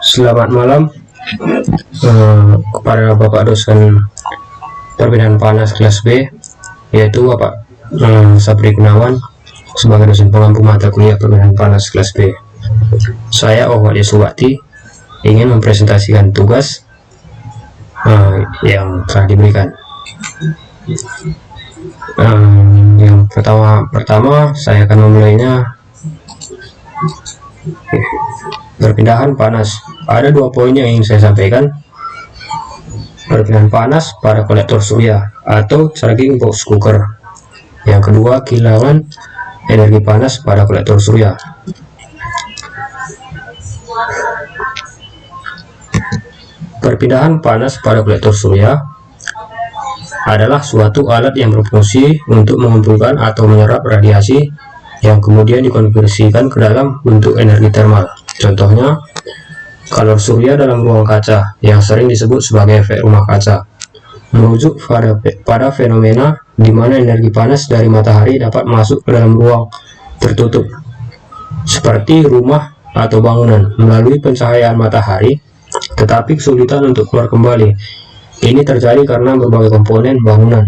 Selamat malam kepada Bapak dosen perpindahan panas kelas B, yaitu Bapak Sapri Gunawan sebagai dosen pengampu mata kuliah perpindahan panas kelas B. Saya Ohwat Yeswati ingin mempresentasikan tugas yang telah diberikan. Yang pertama saya akan memulainya. Perpindahan panas. Ada 2 poin yang ingin saya sampaikan. Perpindahan panas pada kolektor surya atau charging box cooker. Yang kedua, kehilangan energi panas pada kolektor surya. Perpindahan panas pada kolektor surya adalah suatu alat yang berfungsi untuk mengumpulkan atau menyerap radiasi yang kemudian dikonversikan ke dalam bentuk energi termal. Contohnya, kalor surya dalam ruang kaca yang sering disebut sebagai efek rumah kaca, merujuk pada fenomena di mana energi panas dari matahari dapat masuk ke dalam ruang tertutup, seperti rumah atau bangunan, melalui pencahayaan matahari, tetapi kesulitan untuk keluar kembali. Ini terjadi karena berbagai komponen bangunan,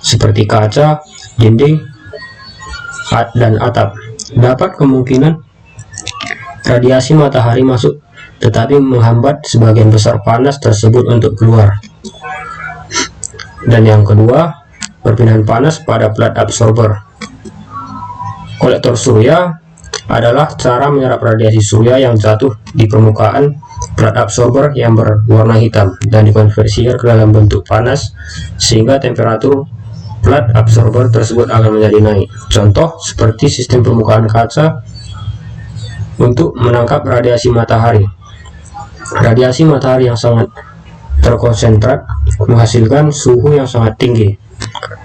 seperti kaca, dinding, dan atap, dapat kemungkinan radiasi matahari masuk tetapi menghambat sebagian besar panas tersebut untuk keluar. Dan yang kedua, perpindahan panas pada plat absorber. Kolektor surya adalah cara menyerap radiasi surya yang jatuh di permukaan plat absorber yang berwarna hitam dan dikonversikan ke dalam bentuk panas sehingga temperatur plat absorber tersebut akan menjadi naik. Contoh seperti sistem permukaan kaca untuk menangkap radiasi matahari. Radiasi matahari yang sangat terkonsentrat menghasilkan suhu yang sangat tinggi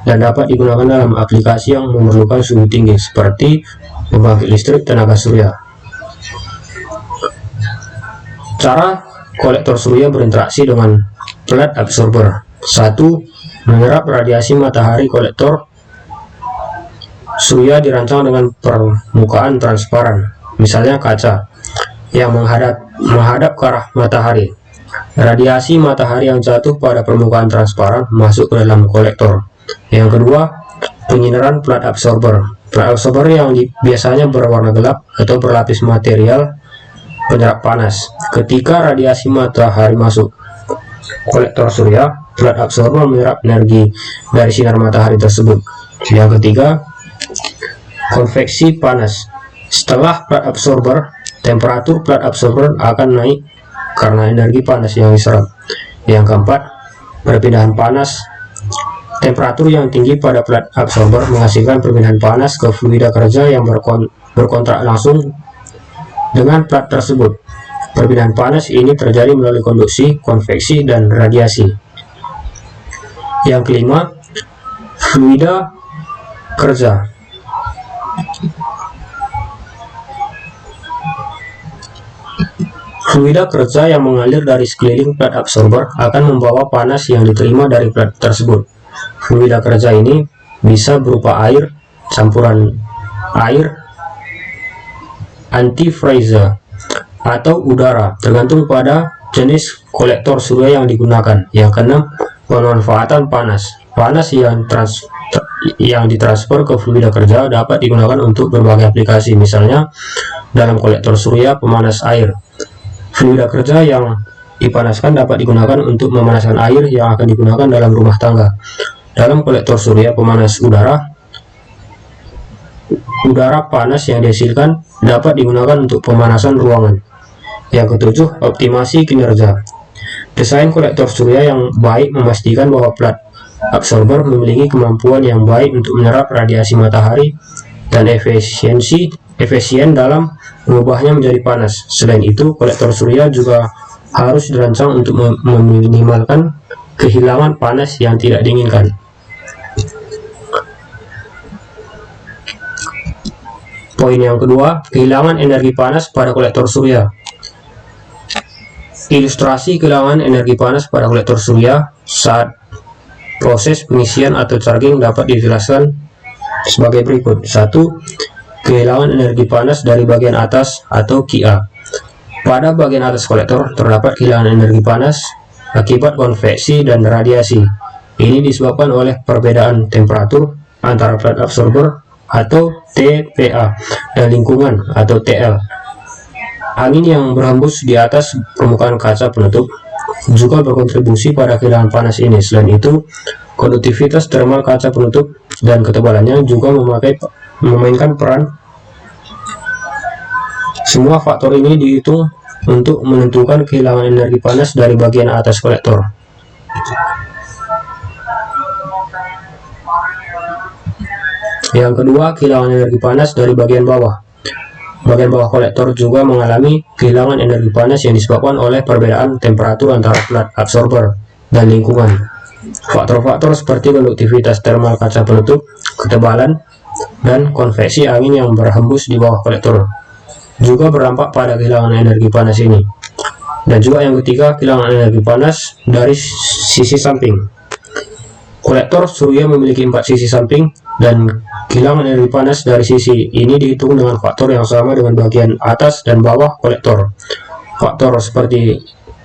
dan dapat digunakan dalam aplikasi yang memerlukan suhu tinggi seperti pembangkit listrik tenaga surya. Cara kolektor surya berinteraksi dengan plat absorber. 1. Menyerap radiasi matahari. Kolektor surya dirancang dengan permukaan transparan, misalnya kaca, yang menghadap ke arah matahari. Radiasi matahari yang jatuh pada permukaan transparan masuk ke dalam kolektor. Yang kedua, penyinaran plat absorber. Plat absorber yang biasanya berwarna gelap atau berlapis material penyerap panas. Ketika radiasi matahari masuk kolektor surya, plat absorber menyerap energi dari sinar matahari tersebut. Yang ketiga, konveksi panas. Setelah plat absorber, temperatur plat absorber akan naik karena energi panas yang diserap. Yang keempat, perpindahan panas. Temperatur yang tinggi pada plat absorber menghasilkan perpindahan panas ke fluida kerja yang berkontrak langsung dengan plat tersebut. Perpindahan panas ini terjadi melalui konduksi, konveksi, dan radiasi. Yang kelima, fluida kerja. Fluida kerja yang mengalir dari sekeliling plat absorber akan membawa panas yang diterima dari plat tersebut. Fluida kerja ini bisa berupa air, campuran air, antifreeze, atau udara, tergantung pada jenis kolektor surya yang digunakan. Yang keenam, pemanfaatan panas. Panas yang ditransfer ke fluida kerja dapat digunakan untuk berbagai aplikasi, misalnya dalam kolektor surya pemanas air. Fluida kerja yang dipanaskan dapat digunakan untuk memanaskan air yang akan digunakan dalam rumah tangga. Dalam kolektor surya pemanas udara, udara panas yang dihasilkan dapat digunakan untuk pemanasan ruangan. Yang ketujuh, optimasi kinerja. Desain kolektor surya yang baik memastikan bahwa plat absorber memiliki kemampuan yang baik untuk menyerap radiasi matahari dan efisien dalam mengubahnya menjadi panas. Selain itu, kolektor surya juga harus dirancang untuk meminimalkan kehilangan panas yang tidak diinginkan. Poin yang kedua, kehilangan energi panas pada kolektor surya. Ilustrasi kehilangan energi panas pada kolektor surya saat proses pengisian atau charging dapat dijelaskan sebagai berikut. 1. Kehilangan energi panas dari bagian atas atau QA. Pada bagian atas kolektor terdapat kehilangan energi panas akibat konveksi dan radiasi. Ini disebabkan oleh perbedaan temperatur antara flat absorber atau TPA dan lingkungan atau TL. Angin yang berhembus di atas permukaan kaca penutup juga berkontribusi pada kehilangan panas ini. Selain itu, konduktivitas termal kaca penutup dan ketebalannya juga memainkan peran. Semua faktor ini dihitung untuk menentukan kehilangan energi panas dari bagian atas kolektor. Yang kedua, kehilangan energi panas dari bagian bawah. Bagian bawah kolektor juga mengalami kehilangan energi panas yang disebabkan oleh perbedaan temperatur antara flat absorber dan lingkungan. Faktor-faktor seperti konduktivitas termal kaca penutup, ketebalan, dan konveksi angin yang berhembus di bawah kolektor juga berdampak pada kehilangan energi panas ini. Dan juga yang ketiga, kehilangan energi panas dari sisi samping. Kolektor surya memiliki 4 sisi samping, dan kehilangan energi panas dari sisi ini dihitung dengan faktor yang sama dengan bagian atas dan bawah kolektor. Faktor seperti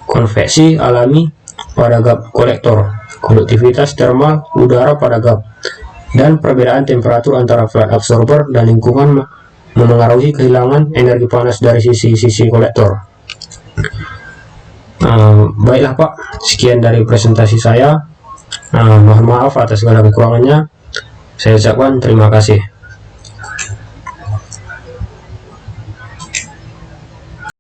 konveksi alami pada gap kolektor, konduktivitas termal udara pada gap, dan perbedaan temperatur antara flat absorber dan lingkungan memengaruhi kehilangan energi panas dari sisi-sisi kolektor. Baiklah Pak, sekian dari presentasi saya. Mohon maaf atas segala kekurangannya. Saya ucapkan terima kasih.